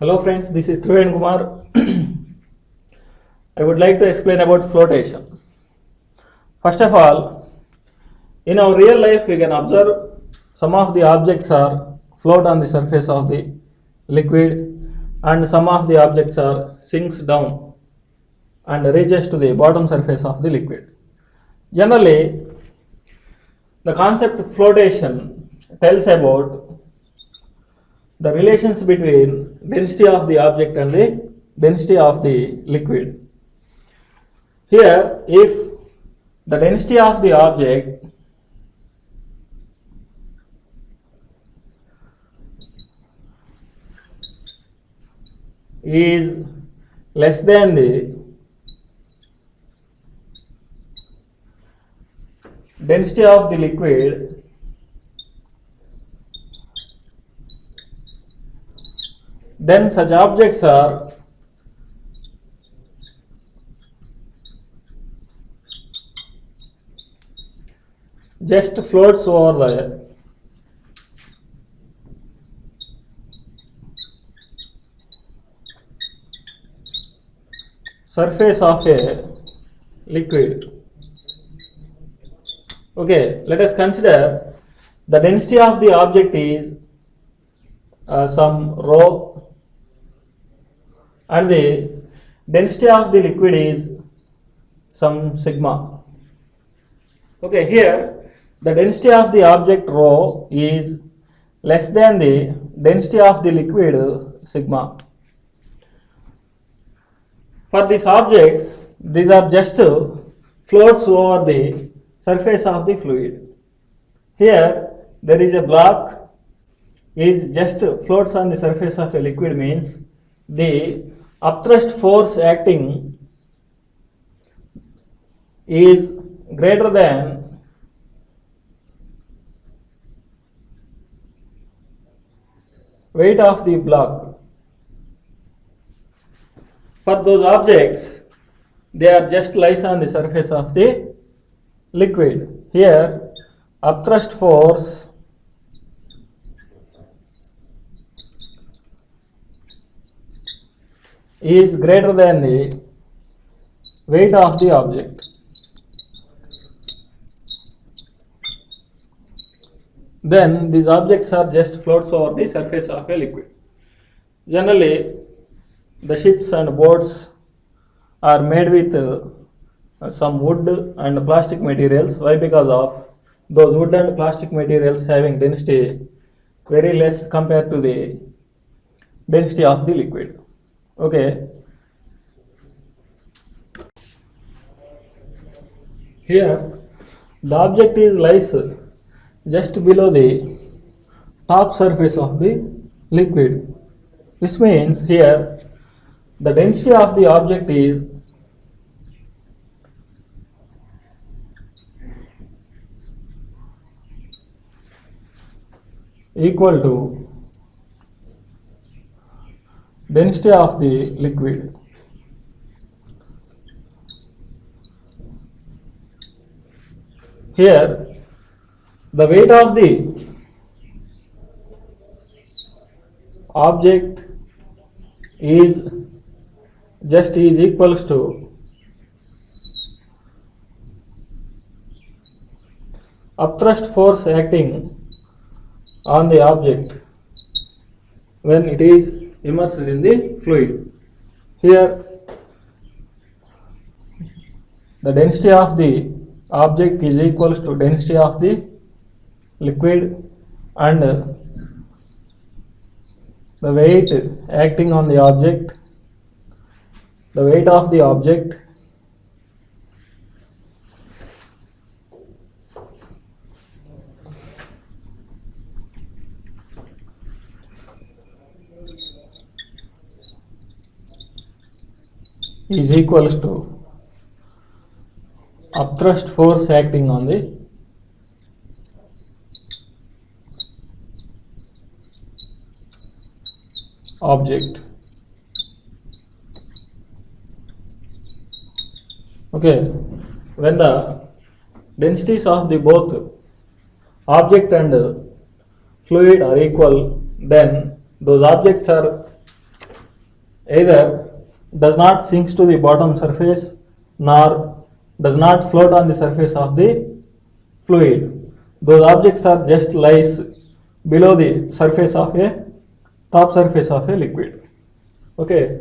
Hello friends, this is Thruven Kumar. I would like to explain about flotation. First of all, in our real life we can observe some of the objects are float on the surface of the liquid and some of the objects are sinks down and reaches to the bottom surface of the liquid. Generally, the concept of flotation tells about the relations between density of the object and the density of the liquid. Here, if the density of the object is less than the density of the liquid, then such objects are just floats over the surface of a liquid. Okay, let us consider the density of the object is some rho and the density of the liquid is some sigma. Okay, here the density of the object rho is less than the density of the liquid sigma. For these objects, these are just floats over the surface of the fluid. Here there is a block is just floats on the surface of a liquid means the upthrust force acting is greater than weight of the block. For those objects, they are just lies on the surface of the liquid. Here, upthrust force is greater than the weight of the object. Then these objects are just floats over the surface of a liquid. Generally, the ships and boats are made with some wood and plastic materials. Why? Because of those wood and plastic materials having density very less compared to the density of the liquid. Okay. Here, the object is lies just below the top surface of the liquid. This means here the density of the object is equal to density of the liquid. Here the weight of the object is equals to upthrust force acting on the object when it is immersed in the fluid. Here the density of the object is equals to density of the liquid and the weight acting on the object, the weight of the object is equals to upthrust force acting on the object. Okay, when the densities of the both object and fluid are equal, then those objects are either does not sinks to the bottom surface nor does not float on the surface of the fluid. Those objects are just lies below the surface of a top surface of a liquid. Okay.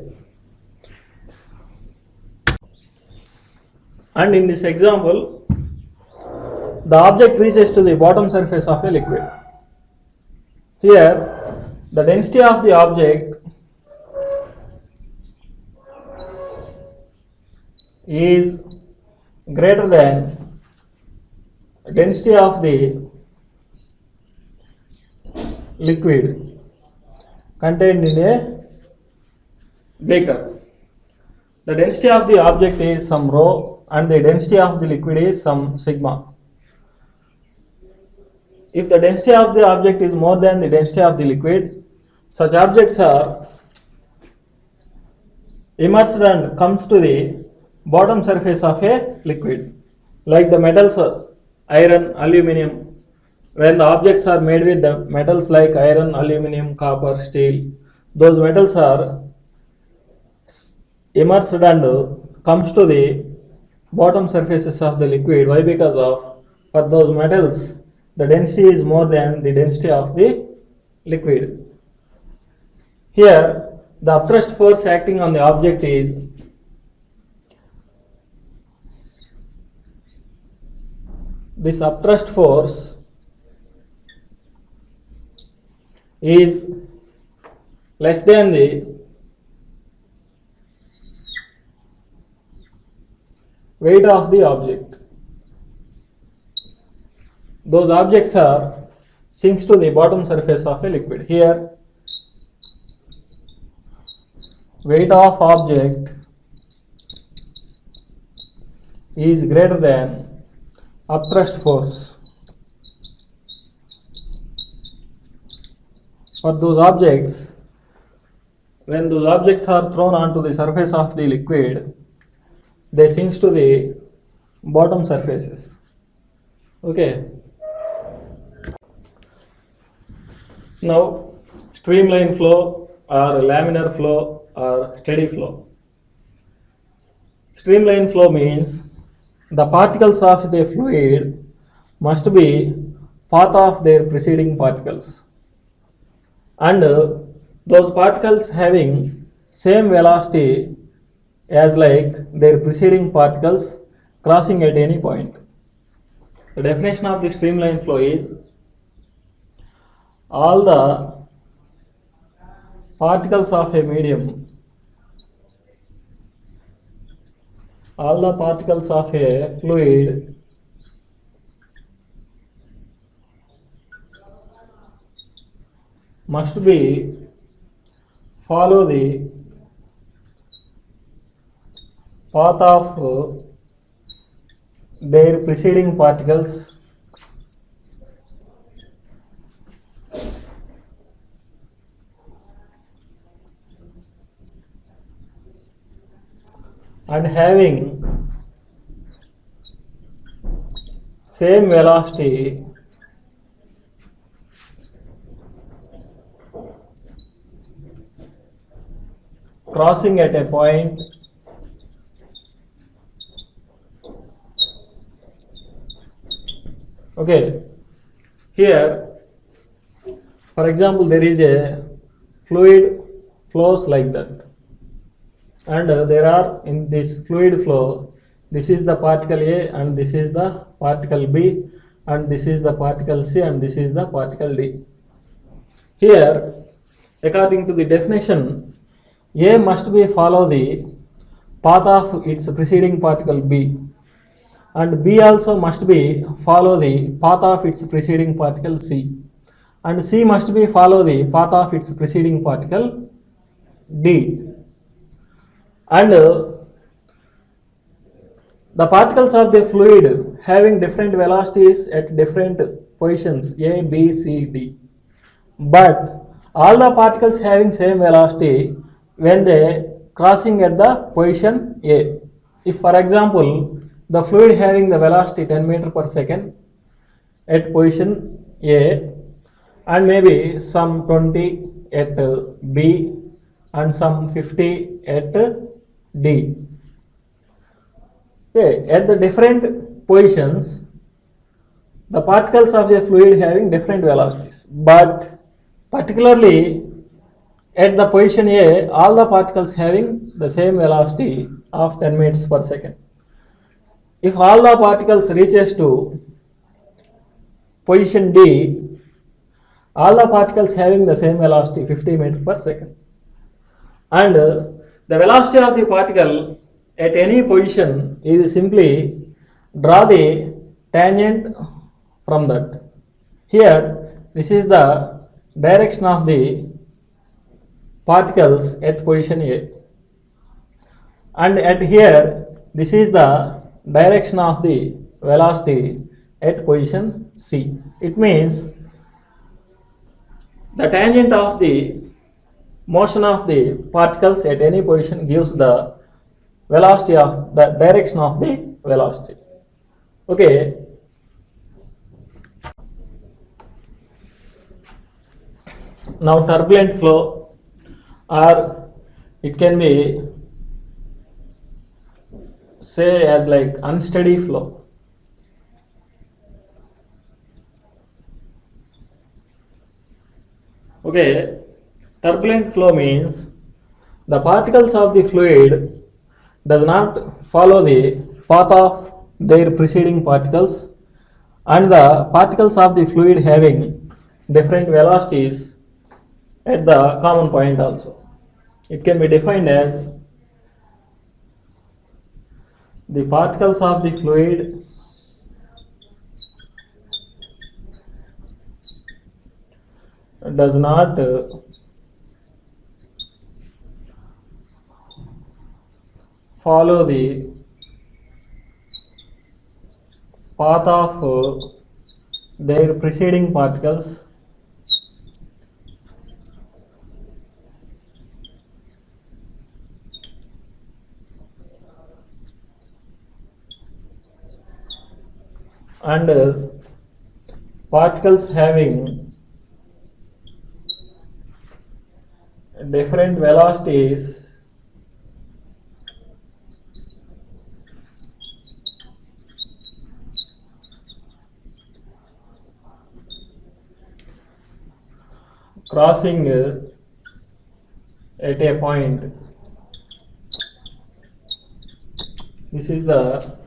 And in this example, the object reaches to the bottom surface of a liquid. Here, the density of the object is greater than density of the liquid contained in a beaker. The density of the object is some rho and the density of the liquid is some sigma. If the density of the object is more than the density of the liquid, such objects are immersed and comes to the bottom surface of a liquid, like the metals iron, aluminium. When the objects are made with the metals like iron, aluminium, copper, steel, those metals are immersed and comes to the bottom surfaces of the liquid. Why? Because of for those metals the density is more than the density of the liquid. Here the upthrust force acting on the object is this upthrust force is less than the weight of the object. Those objects are sinks to the bottom surface of a liquid. Here, weight of object is greater than upthrust force. For those objects, when those objects are thrown onto the surface of the liquid, they sinks to the bottom surfaces. Okay. Now, streamline flow or laminar flow or steady flow. Streamline flow means the particles of the fluid must be path of their preceding particles, and those particles having same velocity as like their preceding particles crossing at any point. The definition of the streamline flow is all the particles of a medium, all the particles of a fluid must be follow the path of their preceding particles and having same velocity crossing at a point Okay, here for example there is a fluid flows like that, and there are in this fluid flow, this is the particle A and this is the particle B and this is the particle C and this is the particle D. Here according to the definition, A must be follow the path of its preceding particle B, and B also must be follow the path of its preceding particle C, and C must be follow the path of its preceding particle D, and the particles of the fluid having different velocities at different positions A, B, C, D, but all the particles having same velocity when they crossing at the position A. If for example the fluid having the velocity 10 meter per second at position A and maybe some 20 at B and some 50 at D. Okay, at the different positions, the particles of the fluid having different velocities, but particularly at the position A, all the particles having the same velocity of 10 meters per second. If all the particles reaches to position D, all the particles having the same velocity 50 meters per second, and the velocity of the particle at any position is simply draw the tangent from that. Here this is the direction of the particles at position A, and at here this is the direction of the velocity at position C. It means the tangent of the motion of the particles at any position gives the velocity of the direction of the velocity. Okay, now turbulent flow, or it can be say as like unsteady flow. Okay, turbulent flow means the particles of the fluid does not follow the path of their preceding particles, and the particles of the fluid having different velocities at the common point also. It can be defined as the particles of the fluid does not follow the path of their preceding particles, and particles having different velocities crossing at a point. This is the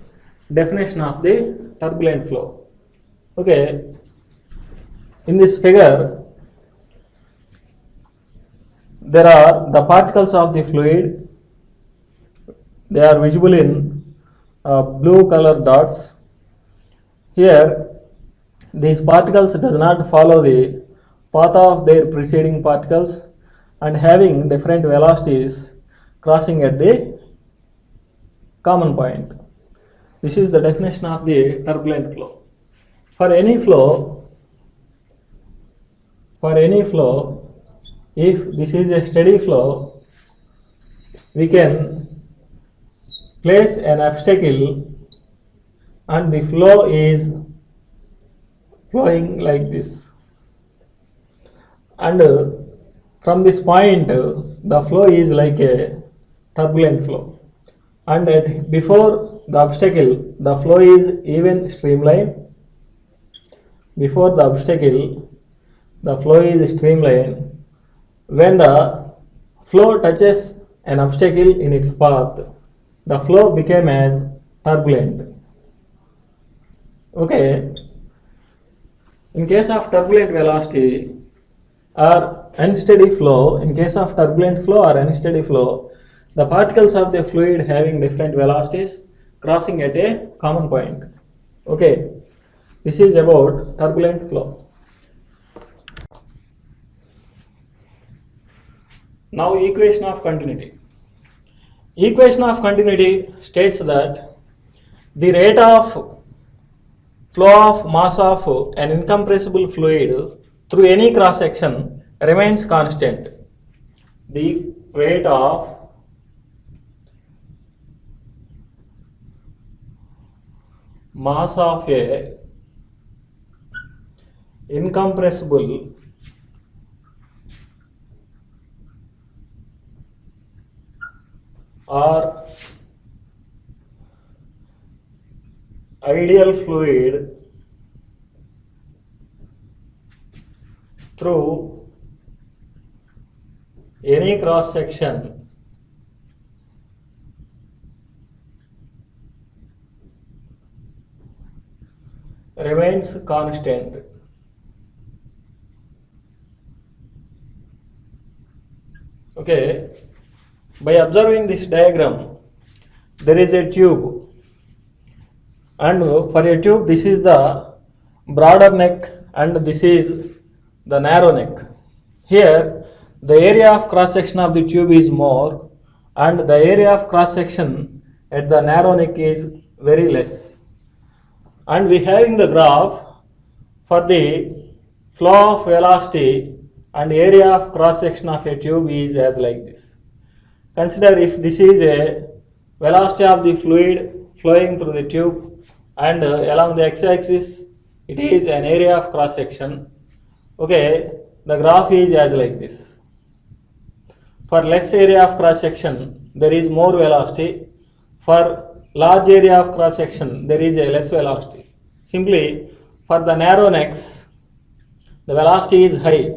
definition of the turbulent flow. Okay, in this figure there are the particles of the fluid. They are visible in blue color dots. Here these particles does not follow the path of their preceding particles and having different velocities crossing at the common point. This is the definition of the turbulent flow. For any flow, if this is a steady flow, we can place an obstacle and the flow is flowing like this, and from this point the flow is like a turbulent flow, and before the obstacle the flow is even streamline. Before the obstacle the flow is streamline. When the flow touches an obstacle in its path, the flow became as turbulent. Okay, in case of turbulent velocity or unsteady flow, the particles of the fluid having different velocities crossing at a common point. Okay, this is about turbulent flow. Now equation of continuity. Equation of continuity states that the rate of flow of mass of an incompressible fluid through any cross section remains constant. The rate of mass of a incompressible or ideal fluid through any cross section remains constant. Okay, by observing this diagram, there is a tube, and for a tube, this is the broader neck and this is the narrow neck. Here, the area of cross section of the tube is more, and the area of cross section at the narrow neck is very less. And we having the graph for the flow of velocity and area of cross section of a tube is as like this. Consider if this is a velocity of the fluid flowing through the tube, and along the x-axis it is an area of cross section. Okay, the graph is as like this. For less area of cross section there is more velocity. For large area of cross section there is a less velocity. Simply, for the narrow necks the velocity is high,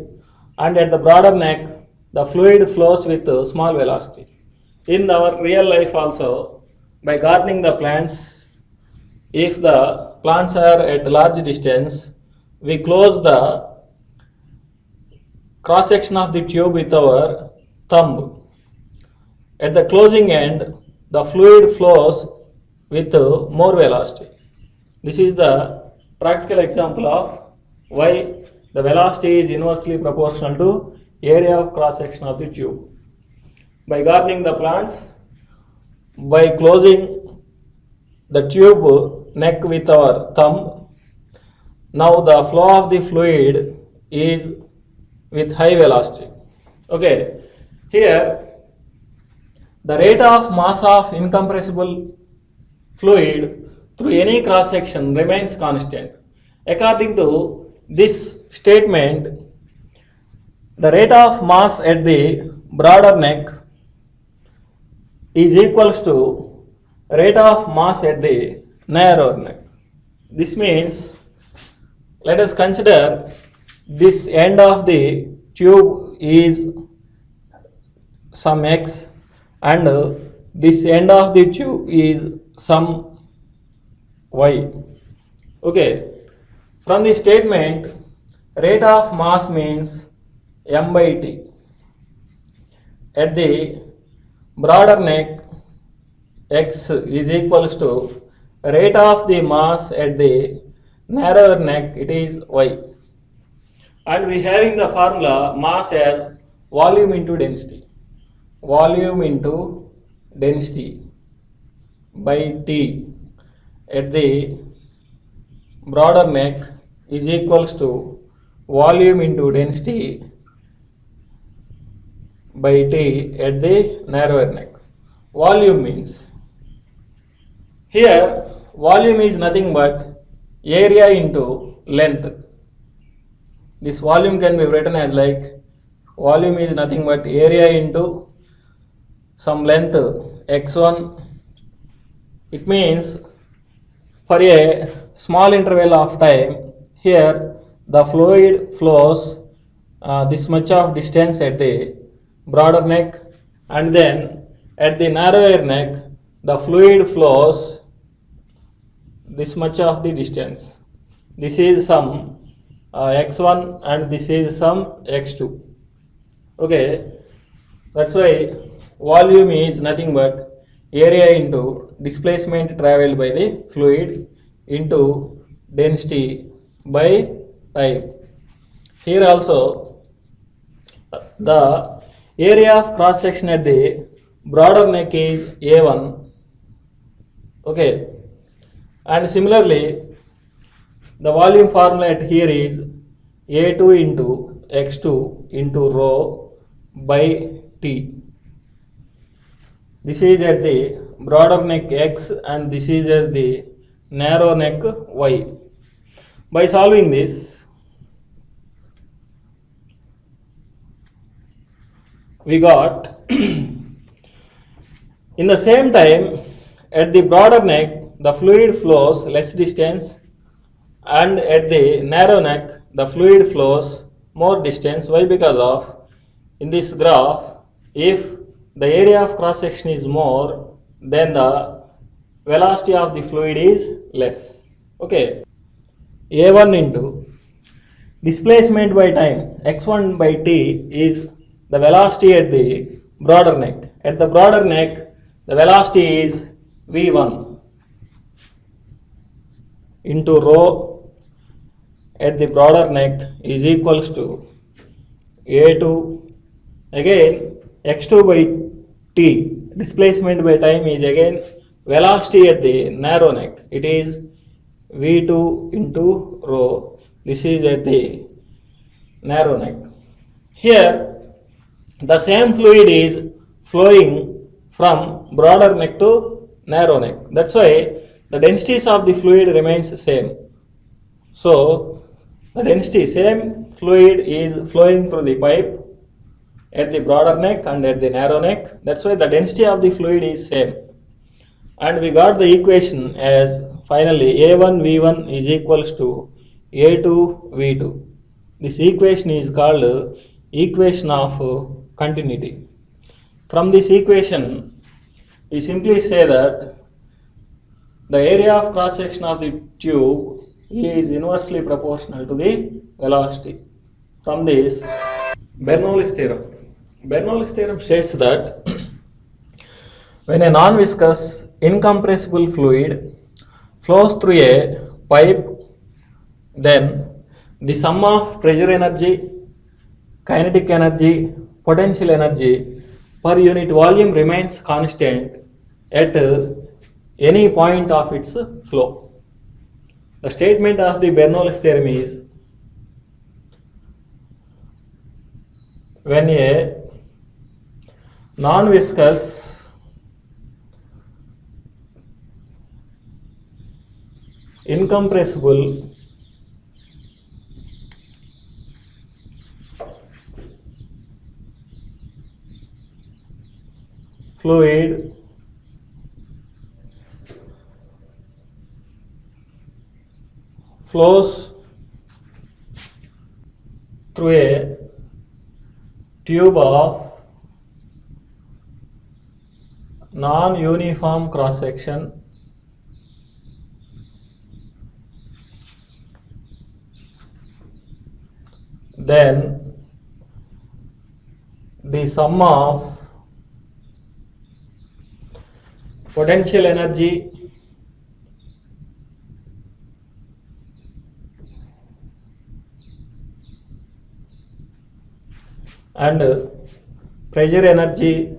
and at the broader neck the fluid flows with small velocity. In our real life also, by gardening the plants, if the plants are at large distance, we close the cross section of the tube with our thumb. At the closing end, the fluid flows with more velocity. This is the practical example of why the velocity is inversely proportional to area of cross section of the tube. By gardening the plants, by closing the tube neck with our thumb, now the flow of the fluid is with high velocity. Okay, here the rate of mass of incompressible fluid through any cross section remains constant. According to this statement, the rate of mass at the broader neck is equals to rate of mass at the narrower neck. This means, let us consider this end of the tube is some x, and this end of the tube is some y. Okay, from the statement, rate of mass means m by t. At the broader neck, x is equals to rate of the mass at the narrower neck, it is y. And we having the formula mass as volume into density. Volume into density by T at the broader neck is equals to volume into density by T at the narrower neck. Volume means, here volume is nothing but area into length. This volume can be written as like volume is nothing but area into some length x1. It means for a small interval of time, here the fluid flows this much of distance at the broader neck, and then at the narrower neck the fluid flows this much of the distance. This is some x1 and this is some x2. Okay, that's why volume is nothing but area into displacement traveled by the fluid into density by time. Here also the area of cross section at the broader neck is A1. Okay, and similarly the volume formula at here is A2 into x2 into rho by T. This is at the broader neck x and this is at the narrow neck y. By solving this, we got In the same time, at the broader neck, the fluid flows less distance, and at the narrow neck, the fluid flows more distance. Why? Because of in this graph, if the area of cross section is more, then the velocity of the fluid is less. Okay. A1 into displacement by time x1 by t is the velocity at the broader neck. At the broader neck, the velocity is v1 into rho at the broader neck is equals to a2, again x2 by t, displacement by time is again velocity at the narrow neck, it is v2 into rho, this is at the narrow neck. Here the same fluid is flowing from broader neck to narrow neck, that's why the densities of the fluid remains same. So the density, same fluid is flowing through the pipe at the broader neck and at the narrow neck, that's why the density of the fluid is same. And we got the equation as finally A1 V1 is equals to A2 V2. This equation is called equation of continuity. From this equation, we simply say that the area of cross section of the tube is inversely proportional to the velocity. From this, Bernoulli's theorem. Bernoulli's theorem states that when a non-viscous incompressible fluid flows through a pipe, then the sum of pressure energy, kinetic energy, potential energy per unit volume remains constant at any point of its flow. The statement of the Bernoulli's theorem is when a non-viscous incompressible fluid flows through a tube of non-uniform cross section, then the sum of potential energy and pressure energy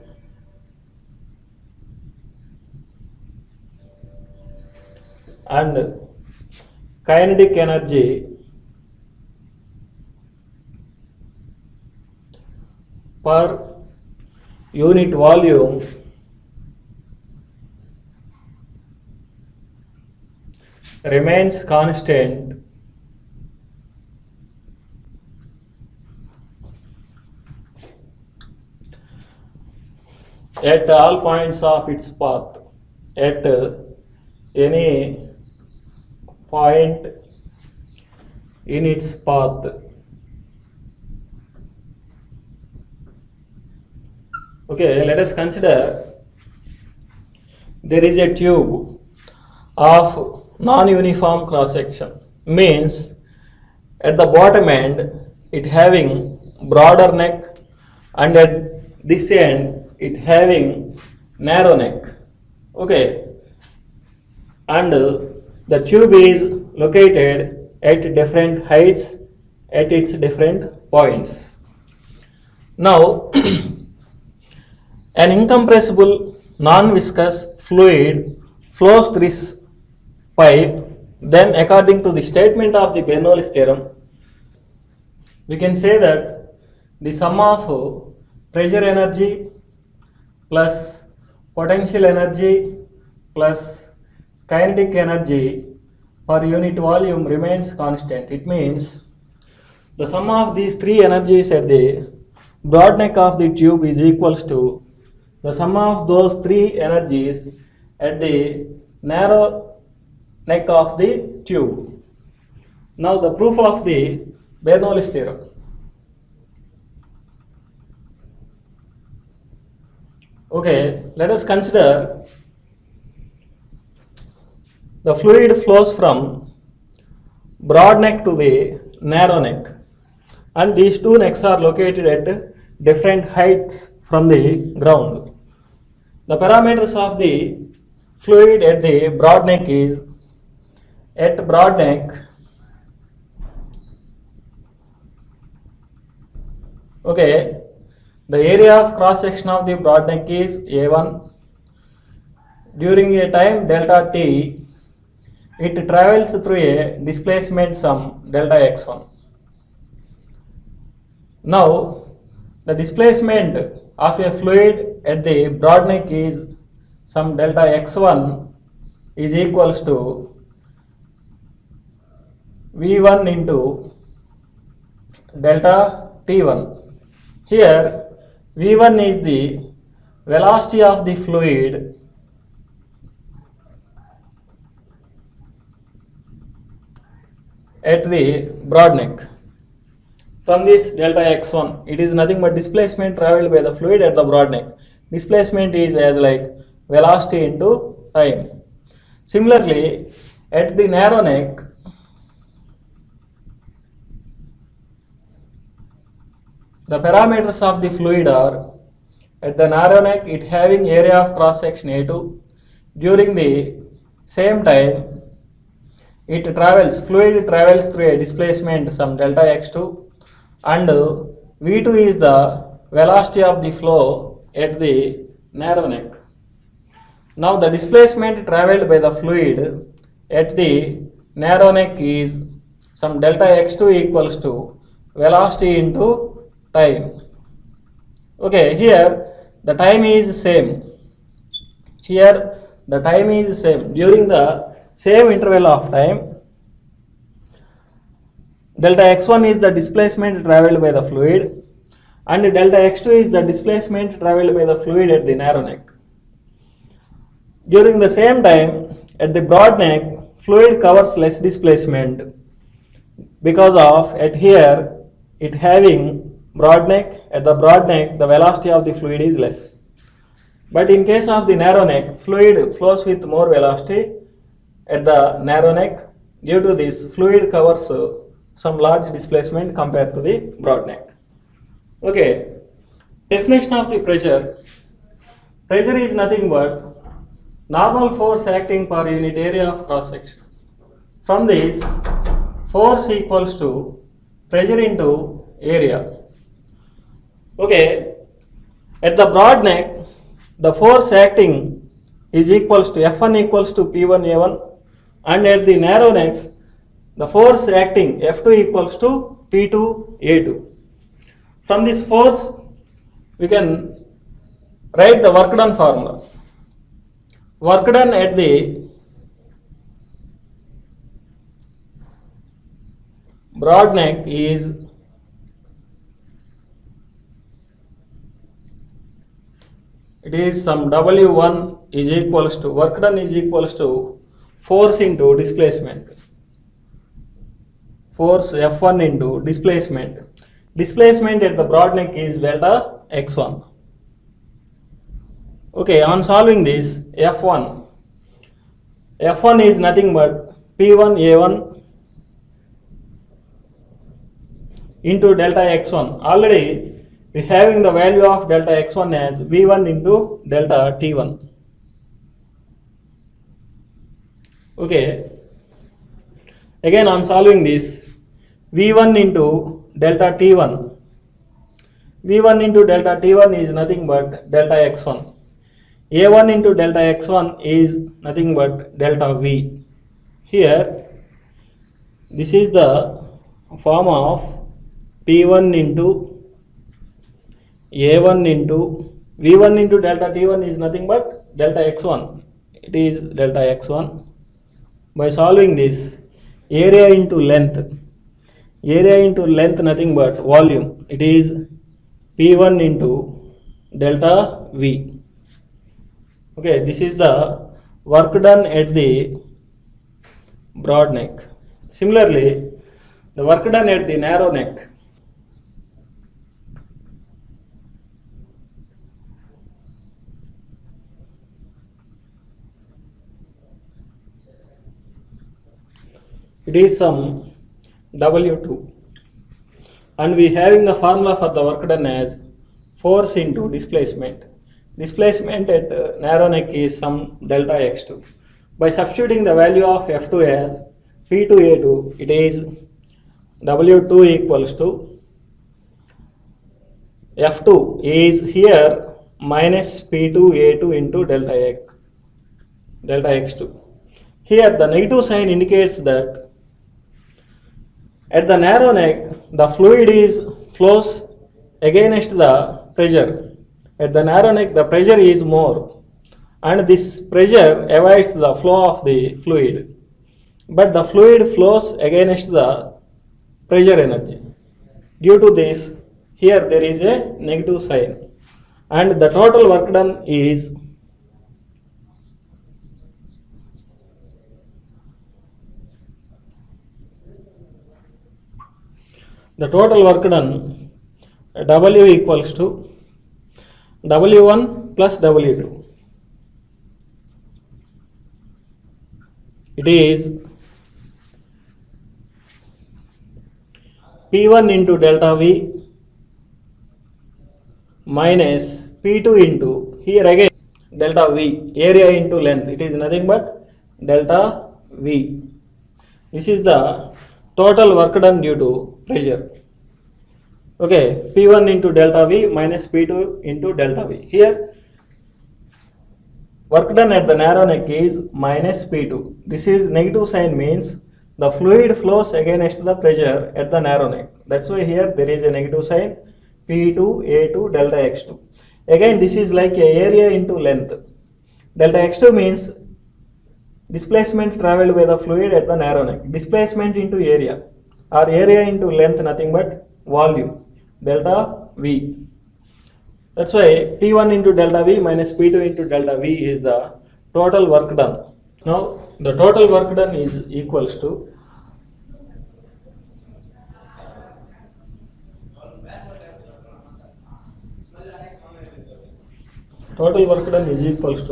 and kinetic energy per unit volume remains constant at all points of its path, at any point in its path. Okay, let us consider there is a tube of non-uniform cross section, means at the bottom end it having broader neck and at this end it having narrow neck. Okay, and the tube is located at different heights at its different points. Now an incompressible non-viscous fluid flows through this pipe, then according to the statement of the Bernoulli's theorem, we can say that the sum of pressure energy plus potential energy plus kinetic energy per unit volume remains constant. It means the sum of these three energies at the broad neck of the tube is equals to the sum of those three energies at the narrow neck of the tube. Now the proof of the Bernoulli's theorem. Okay, let us consider the fluid flows from broad neck to the narrow neck, and these two necks are located at different heights from the ground. The parameters of the fluid at the broad neck is, at broad neck, okay, the area of cross section of the broad neck is A1. During a time delta t, it travels through a displacement sum delta x1. Now, the displacement of a fluid at the broad neck is some delta x1 is equals to v1 into delta t1. Here v1 is the velocity of the fluid at the broad neck. From this delta x1, it is nothing but displacement traveled by the fluid at the broad neck. Displacement is as like velocity into time. Similarly, at the narrow neck, the parameters of the fluid are, at the narrow neck, it having area of cross section A2. During the same time, fluid travels through a displacement some delta x2, and v2 is the velocity of the flow at the narrow neck. Now the displacement traveled by the fluid at the narrow neck is some delta x2 equals to velocity into time. Okay, here the time is same. Here the time is same. During the same interval of time, delta x1 is the displacement traveled by the fluid, and delta x2 is the displacement traveled by the fluid at the narrow neck. During the same time, at the broad neck, fluid covers less displacement because of at here it having broad neck. At the broad neck, the velocity of the fluid is less. But in case of the narrow neck, fluid flows with more velocity at the narrow neck. Due to this, fluid covers some large displacement compared to the broad neck. Okay, definition of the pressure. Pressure is nothing but normal force acting per unit area of cross section. From this, force equals to pressure into area. Okay, at the broad neck, the force acting is equals to F1 equals to P1A1, and at the narrow neck, the force acting F2 equals to P2A2. From this force, we can write the work done formula. Work done at the broad neck is some W1 is equals to, work done is equals to force into displacement. Force F1 into displacement. Displacement at the broad neck is delta x1. Okay, on solving this, F1 is nothing but P1A1 into delta x1. Already we having the value of delta x1 as V1 into delta T1. Okay, again on solving this, V1 into delta T1. V1 into delta T1 is nothing but delta x1. A1 into delta x1 is nothing but delta V. Here, this is the form of P1 into A1 into V1 into delta T1 is nothing but delta x1. It is delta x1. By solving this, area into length nothing but volume. It is P1 into delta V. Okay, this is the work done at the broad neck. Similarly, the work done at the narrow neck. It is some W2, and we having the formula for the work done as force into displacement. Displacement at narrow neck is some delta x2. By substituting the value of F2 as P2A2, it is W2 equals to F2 is here minus P2A2 into delta x2. Here the negative sign indicates that at the narrow neck, the fluid flows against the pressure. At the narrow neck, the pressure is more, and this pressure avoids the flow of the fluid. But the fluid flows against the pressure energy. Due to this, here there is a negative sign, and the total work done is W equals to W1 plus W2. It is P1 into delta V minus P2 into, here again, delta V, area into length. It is nothing but delta V. This is the total work done due to pressure. Okay, P1 into delta V minus P2 into delta V. Here, work done at the narrow neck is minus P2. This is negative sign, means the fluid flows against the pressure at the narrow neck. That's why here there is a negative sign, P2 A2 delta x2. Again, this is like a area into length. Delta x2 means displacement traveled by the fluid at the narrow neck. Displacement into area, or area into length, nothing but volume, delta V. That's why P1 into delta V minus P2 into delta V is the total work done. Now the total work done is equals to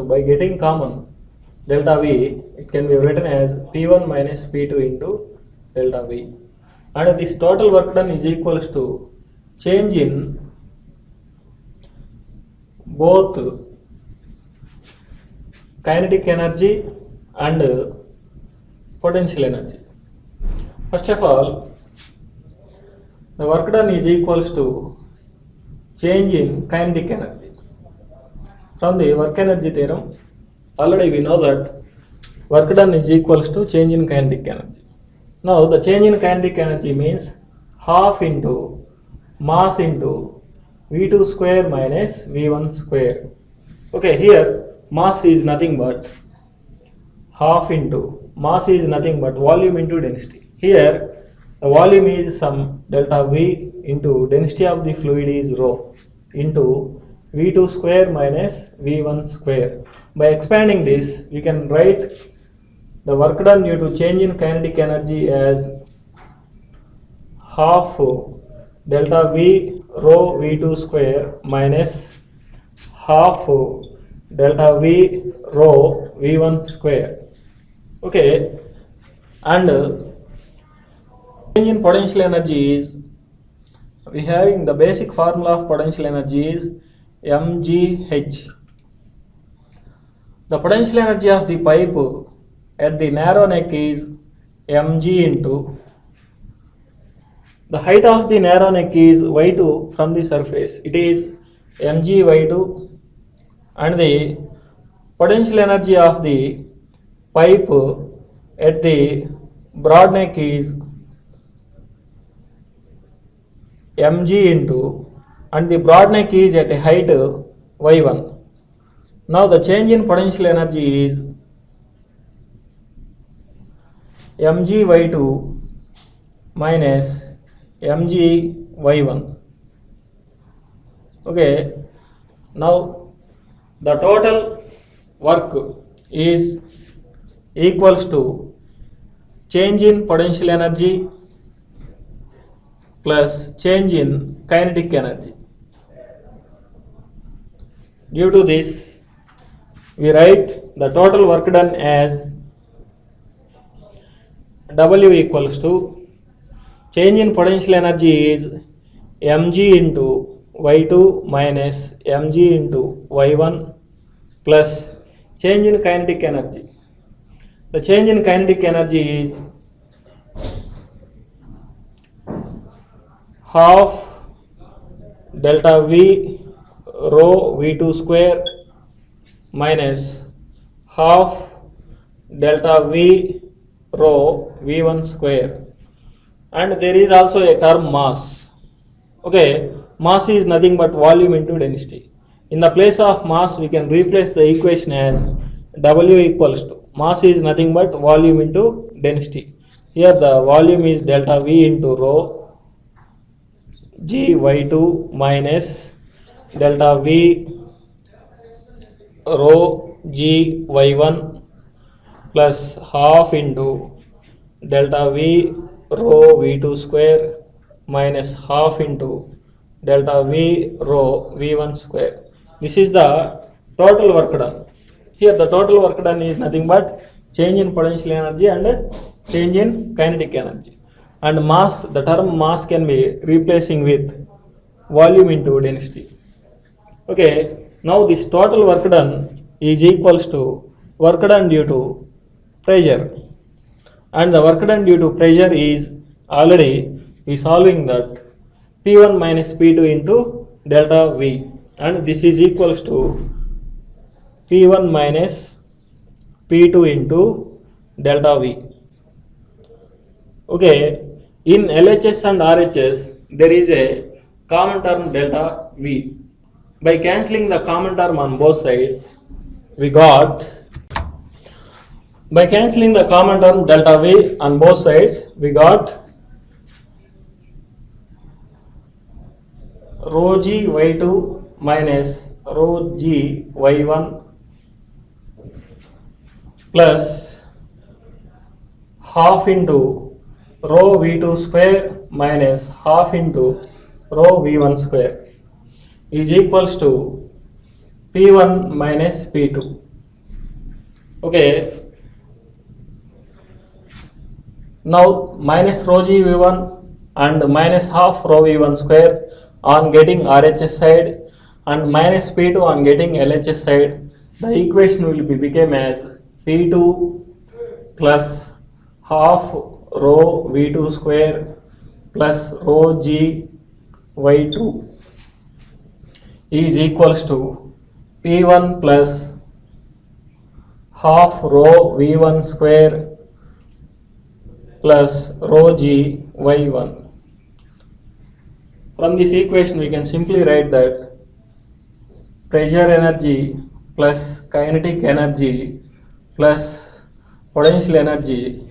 by getting common delta V, it can be written as P1 minus P2 into delta V, and this total work done is equals to change in both kinetic energy and potential energy. First of all, the work done is equals to change in kinetic energy. From the work energy theorem, already we know that work done is equals to change in kinetic energy. Now the change in kinetic energy means half into mass into V2 square minus V1 square. Okay, here mass is nothing but half into, mass is nothing but volume into density. Here the volume is some delta V into density of the fluid is rho into V2 square minus V1 square. By expanding this, we can write the work done due to change in kinetic energy as half delta V rho V2 square minus half delta V rho V1 square. Okay, and change in potential energy is, we having the basic formula of potential energy is mgh. The potential energy of the pipe at the narrow neck is mg into, the height of the narrow neck is y2 from the surface, it is mg y2, and the potential energy of the pipe at the broad neck is mg into, and the broad neck is at a height y1. Now the change in potential energy is mg y2 minus mg y1. Okay, now the total work is equals to change in potential energy plus change in kinetic energy. Due to this, we write the total work done as W equals to change in potential energy is mg into y2 minus mg into y1 plus change in kinetic energy. The change in kinetic energy is half delta V rho V2 square minus half delta V rho V1 square, and there is also a term mass. Okay, mass is nothing but volume into density. In the place of mass, we can replace the equation as W equals to mass is nothing but volume into density. Here the volume is delta V into rho G Y2 minus delta V rho G Y1 plus half into delta V rho V2 square minus half into delta V rho V1 square. This is the total work done. Here the total work done is nothing but change in potential energy and change in kinetic energy. And mass, the term mass can be replacing with volume into density. Okay, now this total work done is equals to work done due to pressure, and the work done due to pressure is already we solving that P1 minus P2 into delta V, and this is equals to P1 minus P2 into delta V. Okay, in LHS and RHS there is a common term delta V. By cancelling the common term on both sides, we got by cancelling the common term delta V on both sides, we got rho G Y2 minus rho G Y1 plus half into rho V2 square minus half into rho V1 square is equals to P1 minus P2. Okay, now minus rho G V1 and minus half rho V1 square on getting RHS side and minus P2 on getting LHS side, the equation will be become as P2 plus half rho V2 square plus rho G Y2 is equals to P1 plus half rho V1 square plus rho G Y1. From this equation we can simply write that pressure energy plus kinetic energy plus potential energy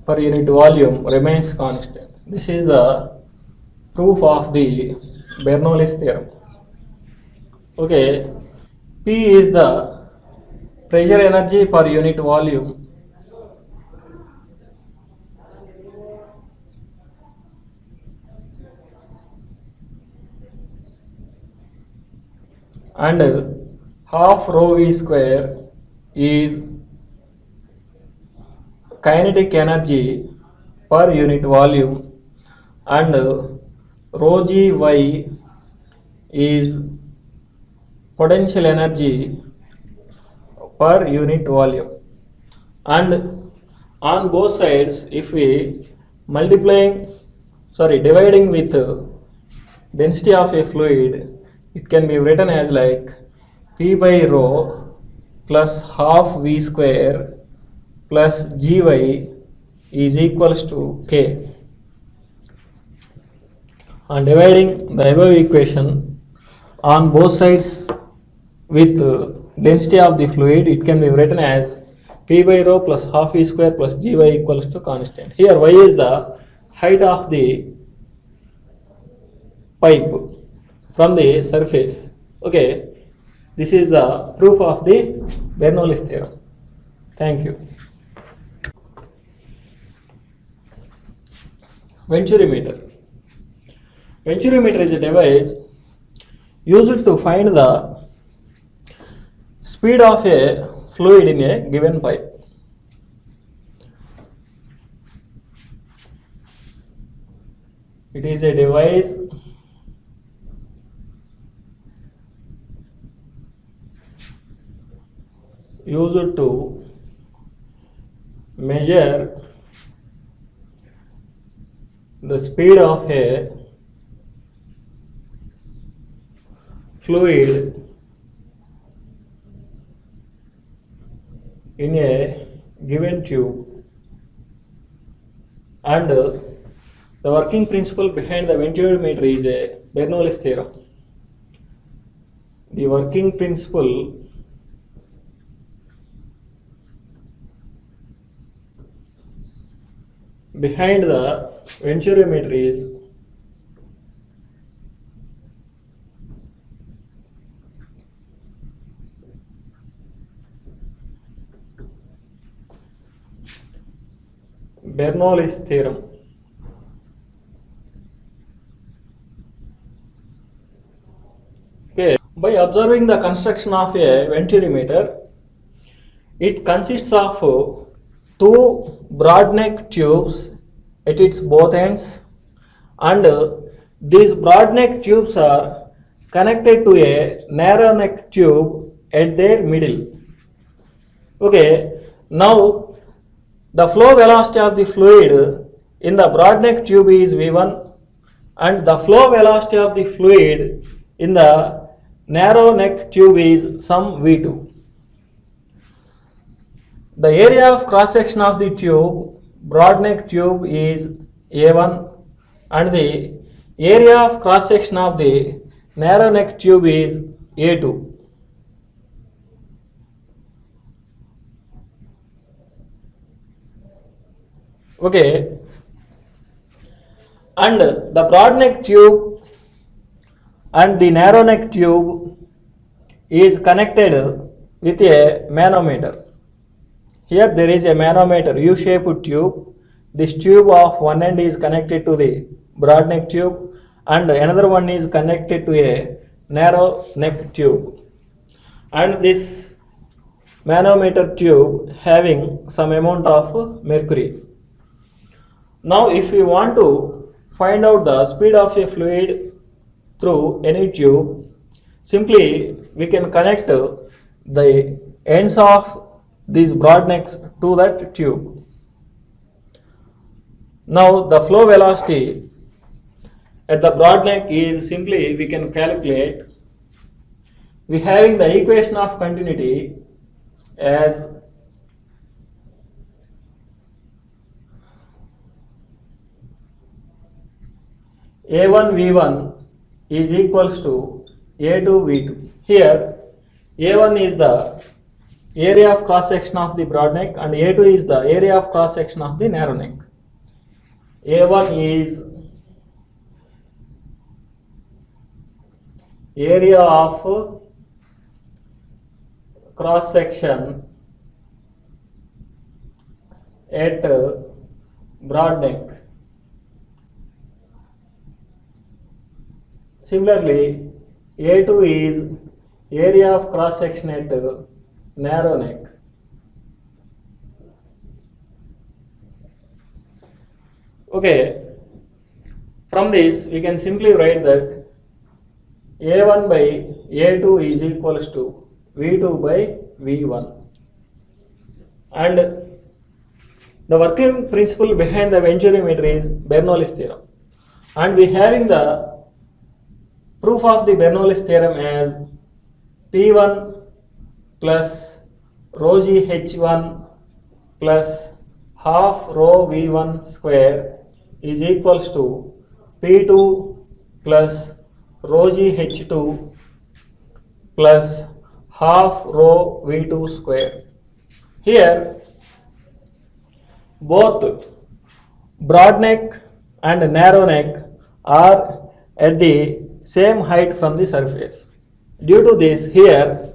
per unit volume remains constant. This is the proof of the Bernoulli's theorem. Okay, P is the pressure energy per unit volume and half rho V square is kinetic energy per unit volume and rho G Y is potential energy per unit volume. And on both sides, if we dividing with density of a fluid, it can be written as like P by rho plus half V square plus Gy is equals to K. On dividing the above equation on both sides with density of the fluid, it can be written as P by rho plus half V square plus Gy equals to constant. Here Y is the height of the pipe from the surface. Okay, this is the proof of the Bernoulli's theorem. Thank you. Venturimeter. Venturimeter is a device used to find the speed of a fluid in a given pipe. It is a device used to measure the speed of a fluid in a given tube, and the working principle behind the venturimeter is a Bernoulli's theorem. The working principle behind the venturimeter is Bernoulli's theorem. Okay. By observing the construction of a venturimeter, it consists of two broad neck tubes at its both ends, and these broad neck tubes are connected to a narrow neck tube at their middle. Okay, now the flow velocity of the fluid in the broad neck tube is V1, and the flow velocity of the fluid in the narrow neck tube is some V2. The area of cross section of the tube, broad neck tube, is A1, and the area of cross section of the narrow neck tube is A2. Okay, and the broad neck tube and the narrow neck tube is connected with a manometer. Here there is a manometer U-shaped tube. This tube of one end is connected to the broad neck tube and another one is connected to a narrow neck tube, and this manometer tube having some amount of mercury. Now if we want to find out the speed of a fluid through any tube, simply we can connect the ends of these broad necks to that tube. Now the flow velocity at the broad neck is simply we can calculate. We having the equation of continuity as A1 V1 is equals to A2 V2. Here A1 is the area of cross section of the broad neck and A2 is the area of cross section of the narrow neck. A1 is area of cross section at broad neck. Similarly, A2 is area of cross section at narrow neck. Okay, from this we can simply write that A1 by A2 is equals to V2 by V1, and the working principle behind the venturimeter is Bernoulli's theorem, and we having the proof of the Bernoulli's theorem as P1 plus rho g H1 plus half rho V1 square is equals to P2 plus rho g H2 plus half rho V2 square. Here both broad neck and narrow neck are at the same height from the surface. Due to this, here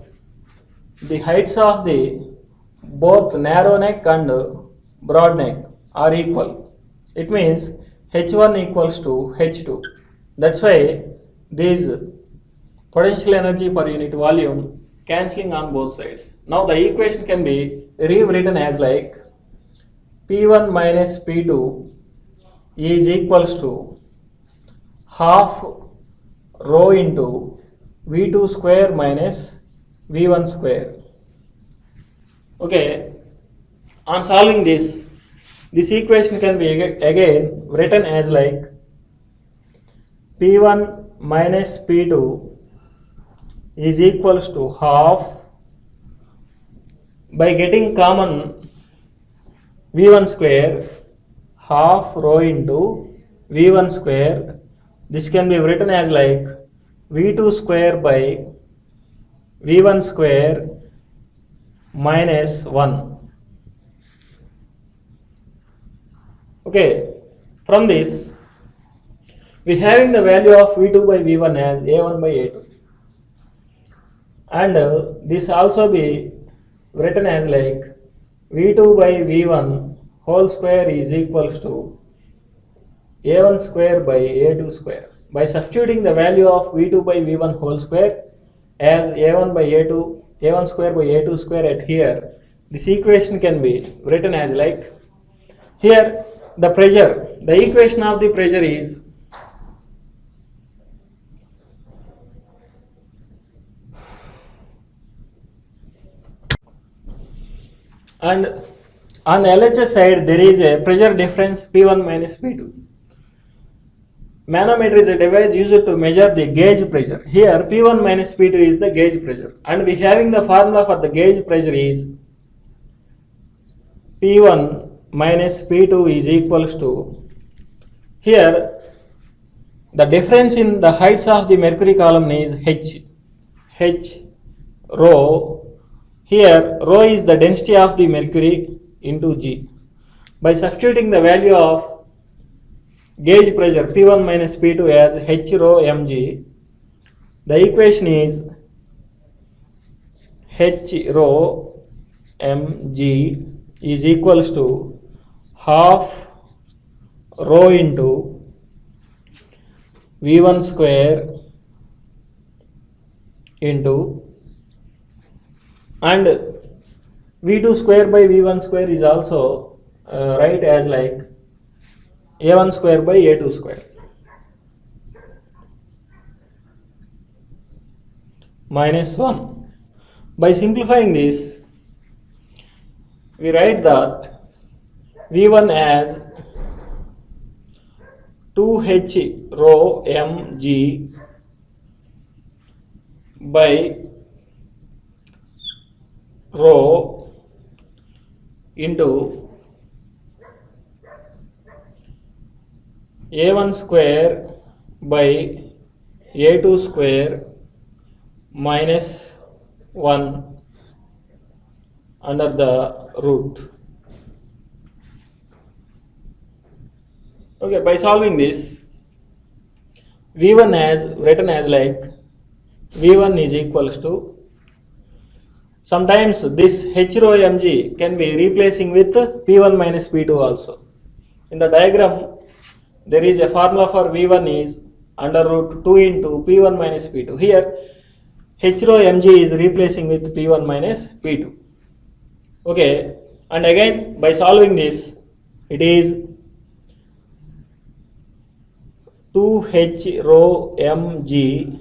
the heights of the both narrow neck and broad neck are equal. It means H1 equals to H2. That's why these potential energy per unit volume cancelling on both sides. Now the equation can be rewritten as like P1 minus P2 is equals to half rho into V2 square minus V1 square. Okay, on solving this equation can be again written as like P1 minus P2 is equals to half, by getting common V1 square, half rho into V1 square. This can be written as like V2 square by V1 square minus 1. Okay, from this we having the value of V2 by V1 as A1 by A2, and this also be written as like V2 by V1 whole square is equals to A1 square by A2 square. By substituting the value of V2 by V1 whole square as A1 by A2, A1 square by A2 square at here, this equation can be written as like, here the pressure, the equation of the pressure is and on the LHS side there is a pressure difference P1 minus P2. Manometer is a device used to measure the gauge pressure. Here P1 minus P2 is the gauge pressure, and we having the formula for the gauge pressure is P1 minus P2 is equals to, here the difference in the heights of the mercury column is H rho. Here rho is the density of the mercury into G. By substituting the value of gauge pressure P1 minus P2 as H rho mg, the equation is H rho mg is equals to half rho into V1 square into, and V2 square by V1 square is also right as like A1 square by A2 square minus 1. By simplifying this, we write that V1 as 2H rho mg by rho into A1 square by A2 square minus 1 under the root. Okay, by solving this, V1 as written as like V1 is equals to, sometimes this H rho mg can be replacing with P1 minus P2 also. In the diagram there is a formula for V1 is under root 2 into P1 minus P2. Here H rho mg is replacing with P1 minus P2. Okay, and again by solving this, it is 2H rho mg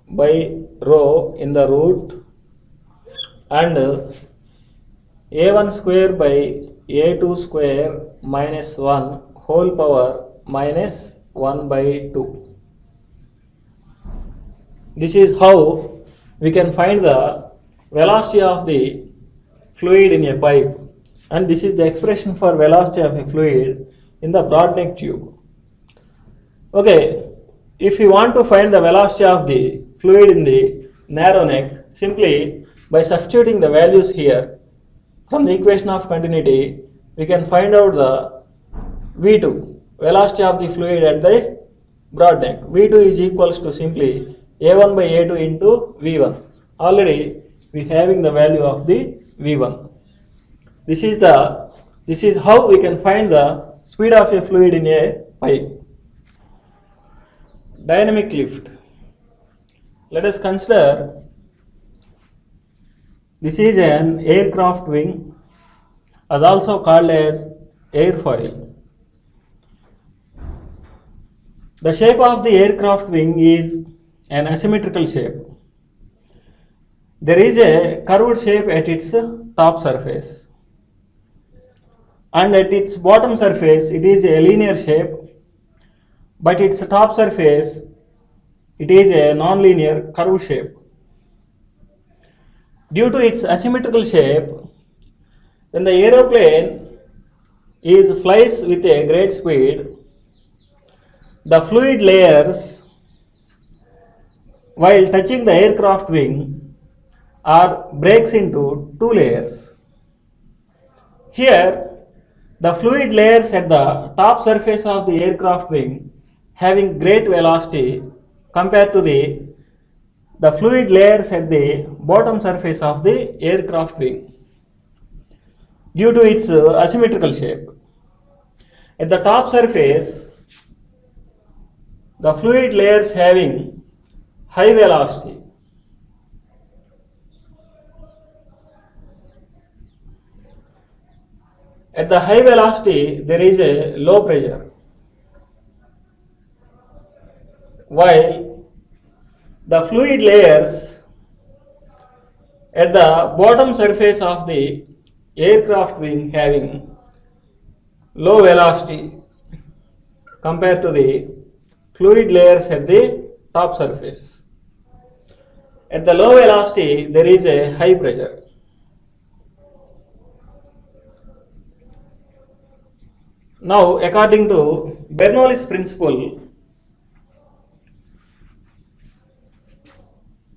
by rho in the root and A1 square by A2 square minus 1 whole power minus 1 by 2. This is how we can find the velocity of the fluid in a pipe, and this is the expression for velocity of a fluid in the broad neck tube. Okay, if you want to find the velocity of the fluid in the narrow neck, simply by substituting the values here from the equation of continuity, we can find out the V2, velocity of the fluid at the broad neck. V2 is equals to simply A1 by A2 into V1. Already we having the value of the v1. This is how we can find the speed of a fluid in a pipe. Dynamic lift. Let us consider this is an aircraft wing, as also called as airfoil. The shape of the aircraft wing is an asymmetrical shape. There is a curved shape at its top surface, and at its bottom surface it is a linear shape, but its top surface it is a non-linear curved shape. Due to its asymmetrical shape, when the aeroplane flies with a great speed, the fluid layers while touching the aircraft wing breaks into two layers. Here, the fluid layers at the top surface of the aircraft wing having great velocity compared to the fluid layers at the bottom surface of the aircraft wing due to its asymmetrical shape. At the top surface, the fluid layers having high velocity. At the high velocity, there is a low pressure, while the fluid layers at the bottom surface of the aircraft wing having low velocity compared to the fluid layers at the top surface. At the low velocity, there is a high pressure. Now, according to Bernoulli's principle,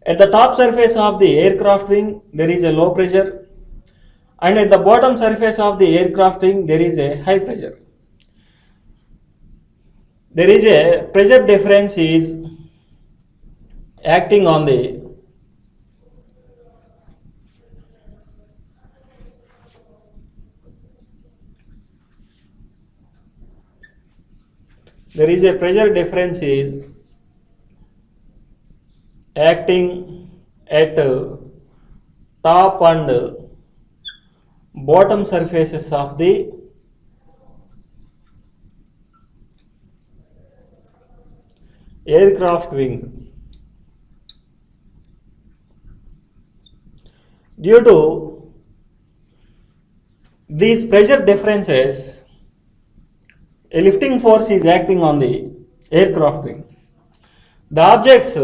at the top surface of the aircraft wing, there is a low pressure, and at the bottom surface of the aircraft wing, there is a high pressure. There is a pressure difference is acting on the there is a pressure difference is acting at top and bottom surfaces of the aircraft wing. Due to these pressure differences, a lifting force is acting on the aircraft wing. The objects,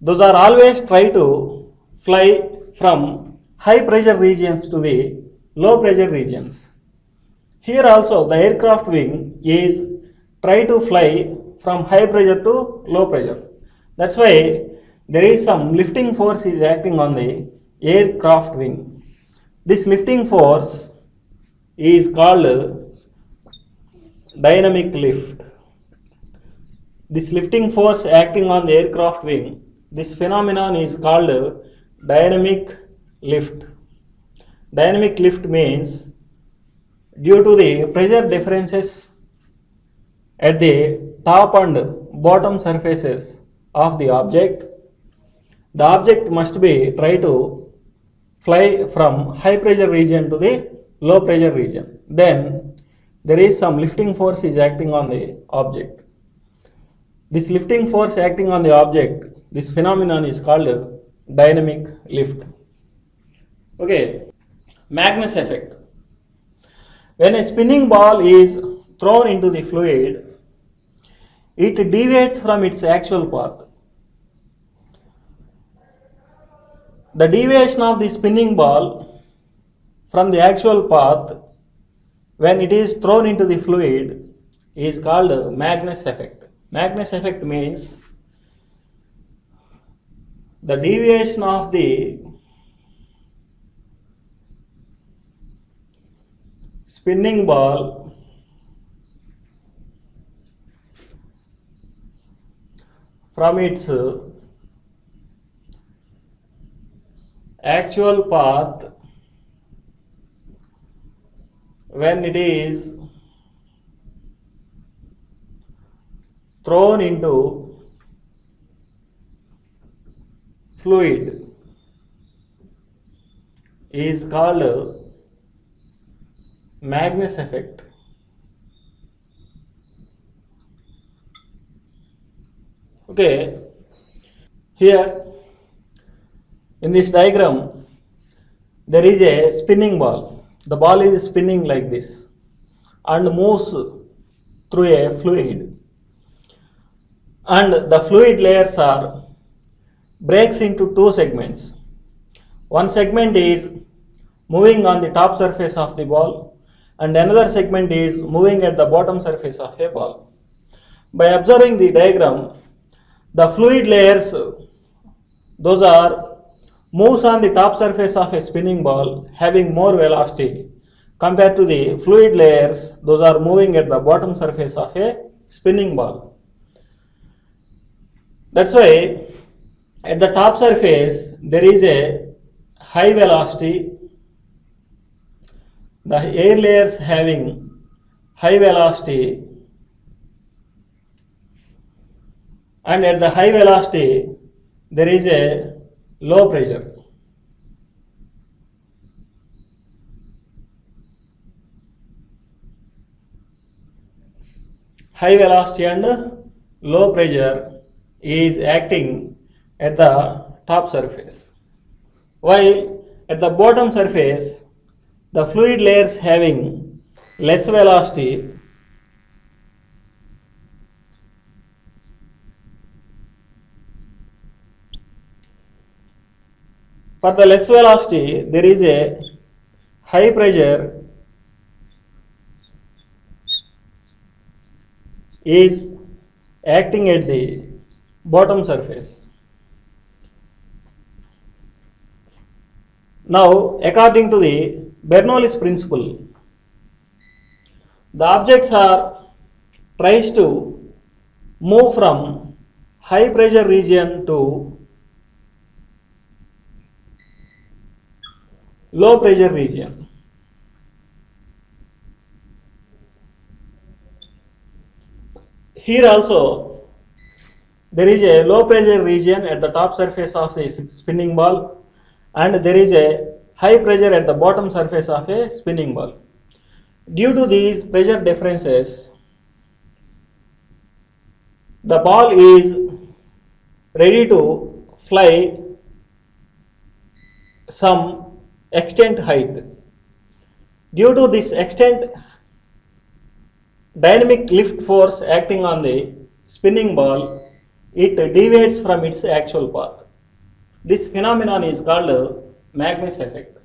those are always try to fly from high pressure regions to the low pressure regions. Here also the aircraft wing is try to fly from high pressure to low pressure. That's why there is some lifting force is acting on the aircraft wing. This lifting force is called dynamic lift. This lifting force acting on the aircraft wing, this phenomenon is called dynamic lift. Dynamic lift means due to the pressure differences at the top and bottom surfaces of the object must be try to fly from high pressure region to the low pressure region. Then there is some lifting force is acting on the object. This lifting force acting on the object, this phenomenon is called dynamic lift. Okay, Magnus effect. When a spinning ball is thrown into the fluid, it deviates from its actual path. The deviation of the spinning ball from the actual path when it is thrown into the fluid is called Magnus effect. Magnus effect means the deviation of the spinning ball from its actual path when it is thrown into fluid is called Magnus effect. Okay, here in this diagram there is a spinning ball. The ball is spinning like this and moves through a fluid, and the fluid layers are breaks into two segments. One segment is moving on the top surface of the ball and another segment is moving at the bottom surface of a ball. By observing the diagram, the fluid layers, those are moves on the top surface of a spinning ball having more velocity compared to the fluid layers, those are moving at the bottom surface of a spinning ball. That's why at the top surface there is a high velocity, the air layers having high velocity, and at the high velocity there is a low pressure. High velocity and low pressure is acting at the top surface, while at the bottom surface the fluid layers having less velocity for the less velocity there is a high pressure is acting at the bottom surface. Now, according to the Bernoulli's principle, the objects are tries to move from high pressure region to low pressure region. Here also there is a low pressure region at the top surface of the spinning ball and there is a high pressure at the bottom surface of a spinning ball. Due to these pressure differences, the ball is ready to fly some extent height. Due to this extent, dynamic lift force acting on the spinning ball, it deviates from its actual path. This phenomenon is called Magnus effect.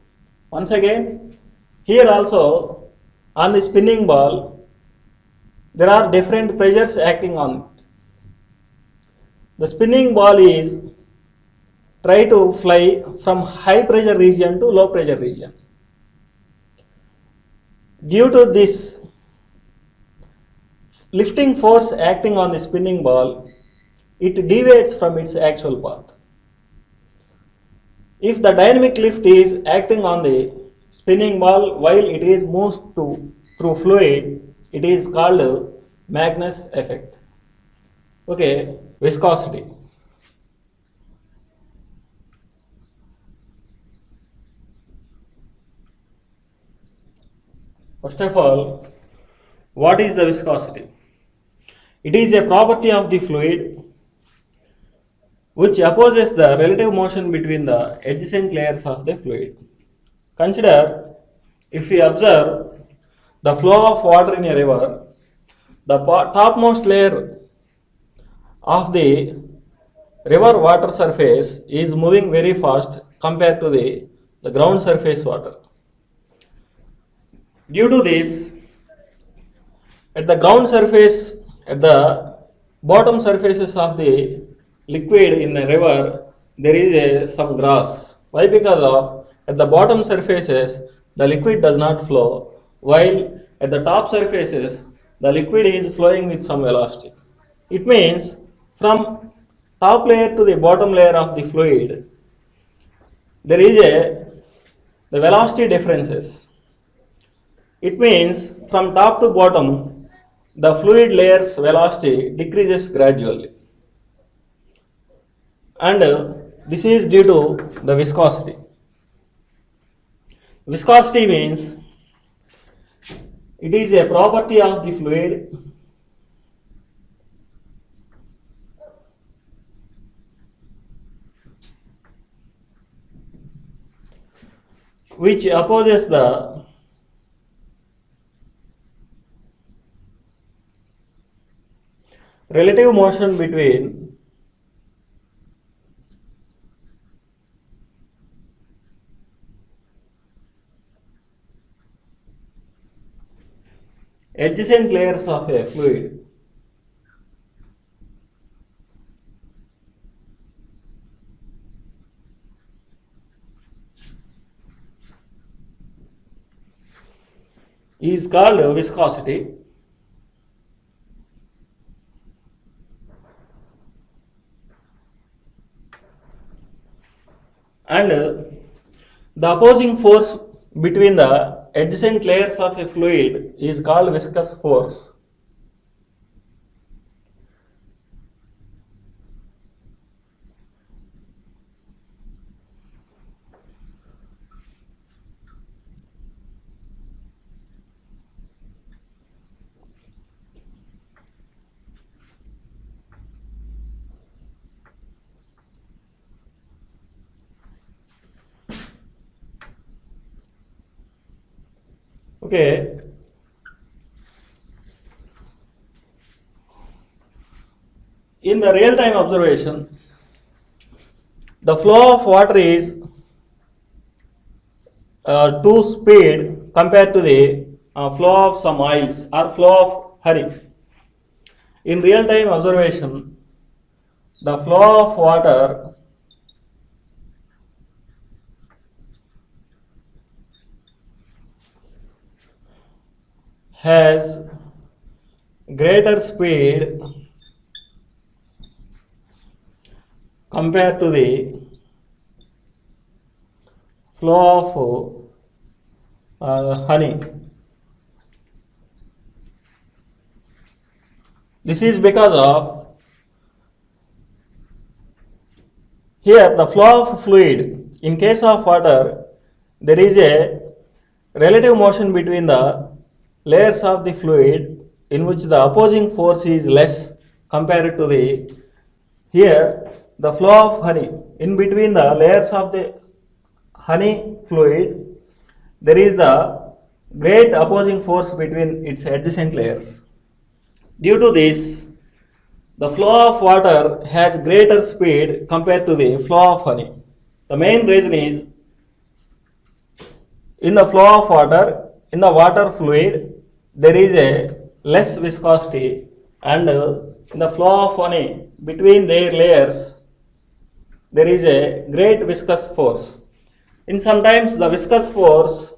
Once again, here also on the spinning ball, there are different pressures acting on it. The spinning ball is try to fly from high pressure region to low pressure region. Due to this lifting force acting on the spinning ball, it deviates from its actual path. If the dynamic lift is acting on the spinning ball while it is moves through fluid, it is called Magnus effect. Okay, viscosity. First of all, what is the viscosity? It is a property of the fluid which opposes the relative motion between the adjacent layers of the fluid. Consider, if we observe the flow of water in a river, the topmost layer of the river water surface is moving very fast compared to the ground surface water. Due to this, at the ground surface, at the bottom surfaces of the liquid in the river, there is some grass. Why? Because of at the bottom surfaces, the liquid does not flow, while at the top surfaces, the liquid is flowing with some velocity. It means from top layer to the bottom layer of the fluid, there is a the velocity differences. It means from top to bottom, the fluid layer's velocity decreases gradually, and this is due to the viscosity. Viscosity means it is a property of the fluid which opposes the relative motion between adjacent layers of a fluid. Is called viscosity. And the opposing force between the adjacent layers of a fluid is called viscous force. Okay. In the real time observation, the flow of water is too speed compared to the flow of some oils or flow of honey. In real time observation, the flow of water has greater speed compared to the flow of honey. This is because of here the flow of fluid. In case of water, there is a relative motion between the layers of the fluid in which the opposing force is less compared to the here the flow of honey. In between the layers of the honey fluid, there is the great opposing force between its adjacent layers. Due to this, the flow of water has greater speed compared to the flow of honey. The main reason is in the flow of water, in the water fluid, there is a less viscosity, and in the flow of honey, between their layers, there is a great viscous force. In sometimes the viscous force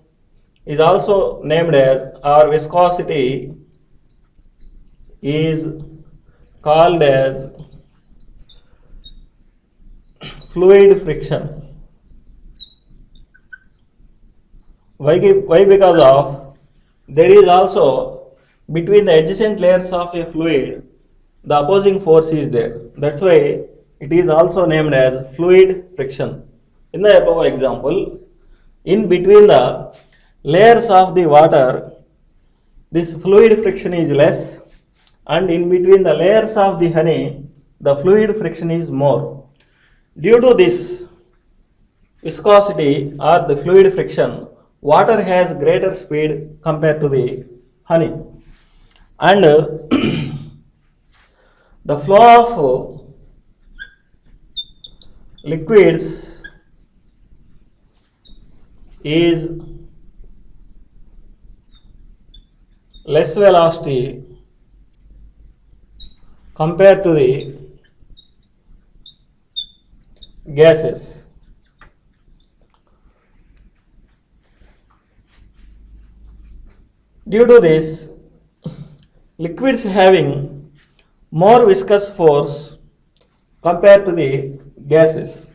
is also named as, or viscosity is called as fluid friction. Why? Because of there is also between the adjacent layers of a fluid the opposing force is there. That's why it is also named as fluid friction. In the above example, in between the layers of the water, this fluid friction is less, and in between the layers of the honey, the fluid friction is more. Due to this viscosity or the fluid friction, water has greater speed compared to the honey, and the flow of liquids is less velocity compared to the gases. Due to this, liquids having more viscous force compared to the gases.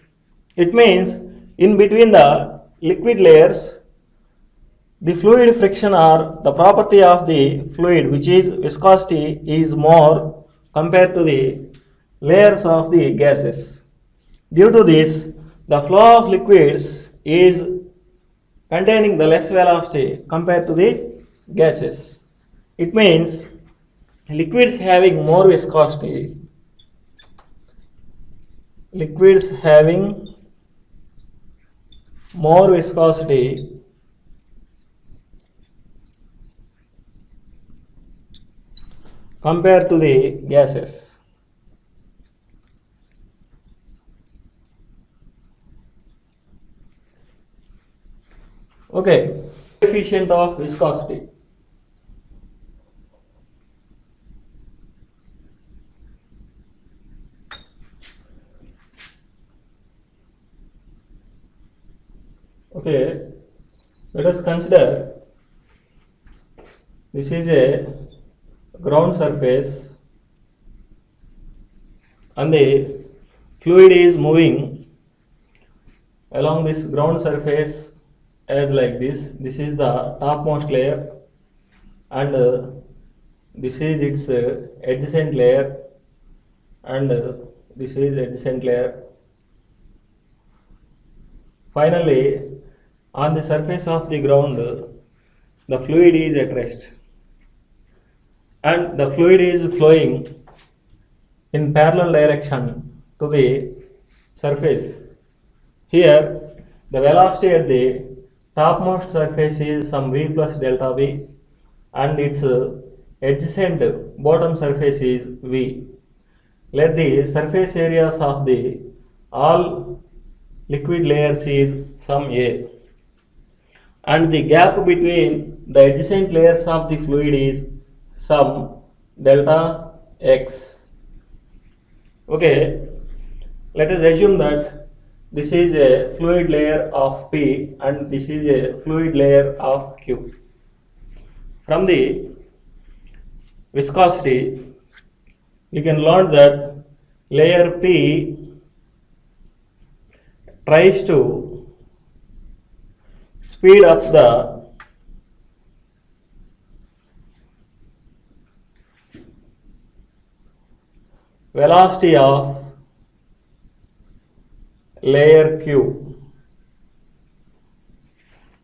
It means in between the liquid layers, the fluid friction or the property of the fluid, which is viscosity, is more compared to the layers of the gases. Due to this, the flow of liquids is containing the less velocity compared to the gases. It means liquids having more viscosity, liquids having more viscosity compared to the gases. Okay, coefficient of viscosity. Okay, let us consider this is a ground surface and the fluid is moving along this ground surface as like this. This is the topmost layer and this is its adjacent layer and this is adjacent layer. Finally, on the surface of the ground, the fluid is at rest and the fluid is flowing in parallel direction to the surface. Here, the velocity at the topmost surface is some v plus delta v and its adjacent bottom surface is v. Let the surface areas of the all liquid layers is some a and the gap between the adjacent layers of the fluid is some delta x. Okay, let us assume that this is a fluid layer of P and this is a fluid layer of Q. From the viscosity, you can learn that layer P tries to speed up the velocity of layer Q.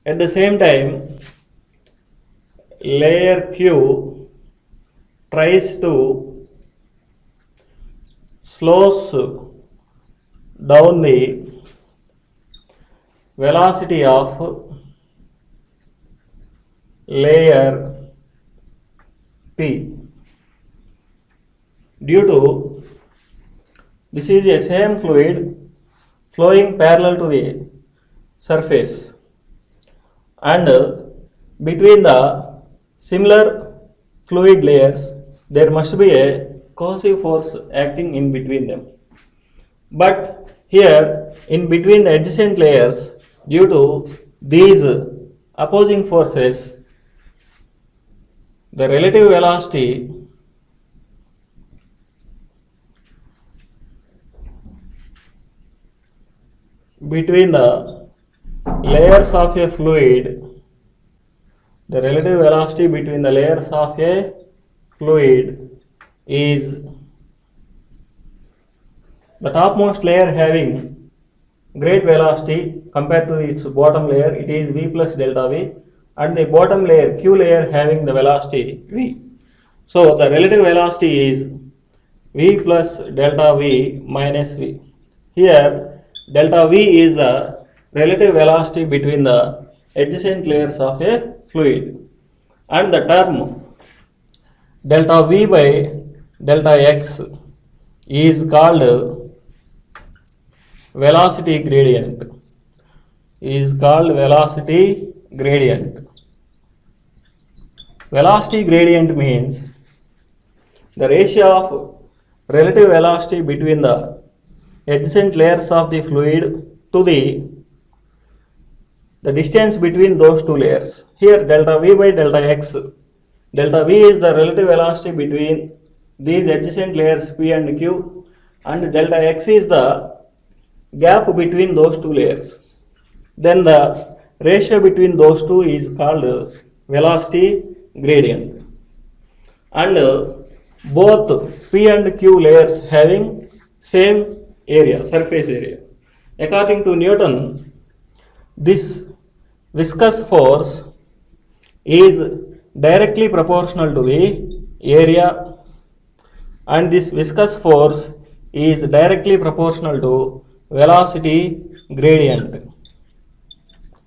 At the same time, layer Q tries to slows down the velocity of layer P. Due to this is a same fluid flowing parallel to the surface and between the similar fluid layers there must be a cohesive force acting in between them. But here in between the adjacent layers, due to these opposing forces, the relative velocity between the layers of a fluid, the relative velocity between the layers of a fluid is the topmost layer having great velocity compared to its bottom layer, it is v plus delta v, and the bottom layer q layer having the velocity v. So the relative velocity is v plus delta v minus v. Here delta v is the relative velocity between the adjacent layers of a fluid and the term delta v by delta x is called velocity gradient, Velocity gradient means the ratio of relative velocity between the adjacent layers of the fluid to the distance between those two layers. Here delta v by delta x, delta v is the relative velocity between these adjacent layers P and Q and delta x is the gap between those two layers. then the ratio between those two is called velocity gradient. And both P and Q layers having same area, surface area. According to Newton, this viscous force is directly proportional to the area, and this viscous force is directly proportional to velocity gradient.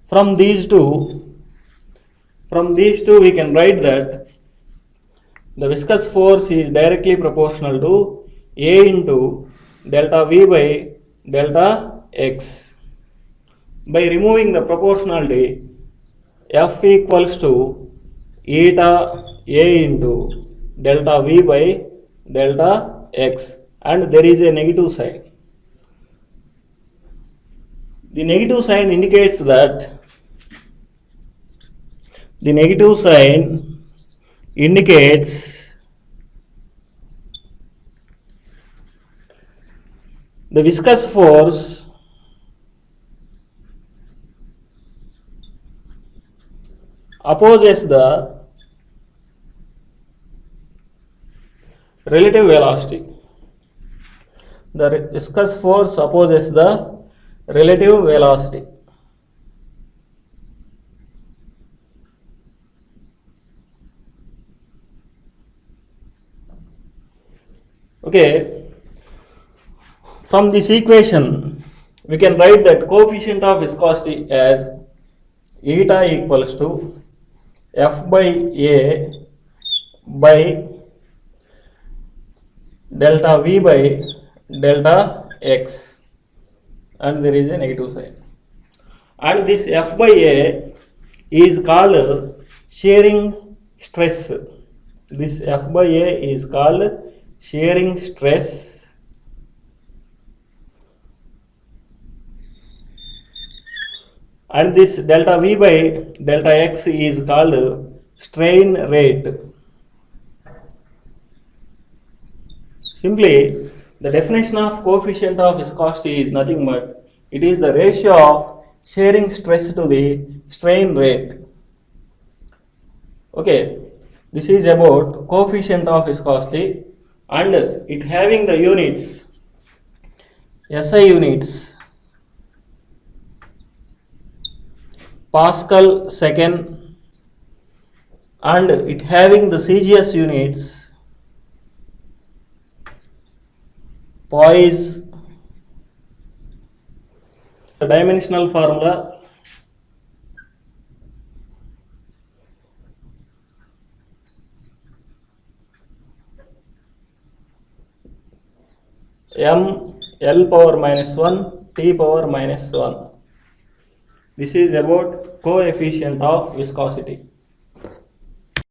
From these two we can write that the viscous force is directly proportional to A into delta V by delta x. By removing the proportionality, F equals to eta A into delta V by delta x, and there is a negative sign. The negative sign indicates that the viscous force opposes the relative velocity. The viscous force opposes the relative velocity. Okay, from this equation we can write that coefficient of viscosity as eta equals to F by A by delta V by delta x, and there is a negative sign. And this F by A is called shearing stress. This F by A is called shearing stress, and this delta V by delta x is called strain rate. Simply, the definition of coefficient of viscosity is nothing but it is the ratio of shearing stress to the strain rate. Okay, this is about coefficient of viscosity, and it having the units SI units, Pascal second, and it having the CGS units, poise. The dimensional formula m L power minus 1 T power minus 1. This is about coefficient of viscosity.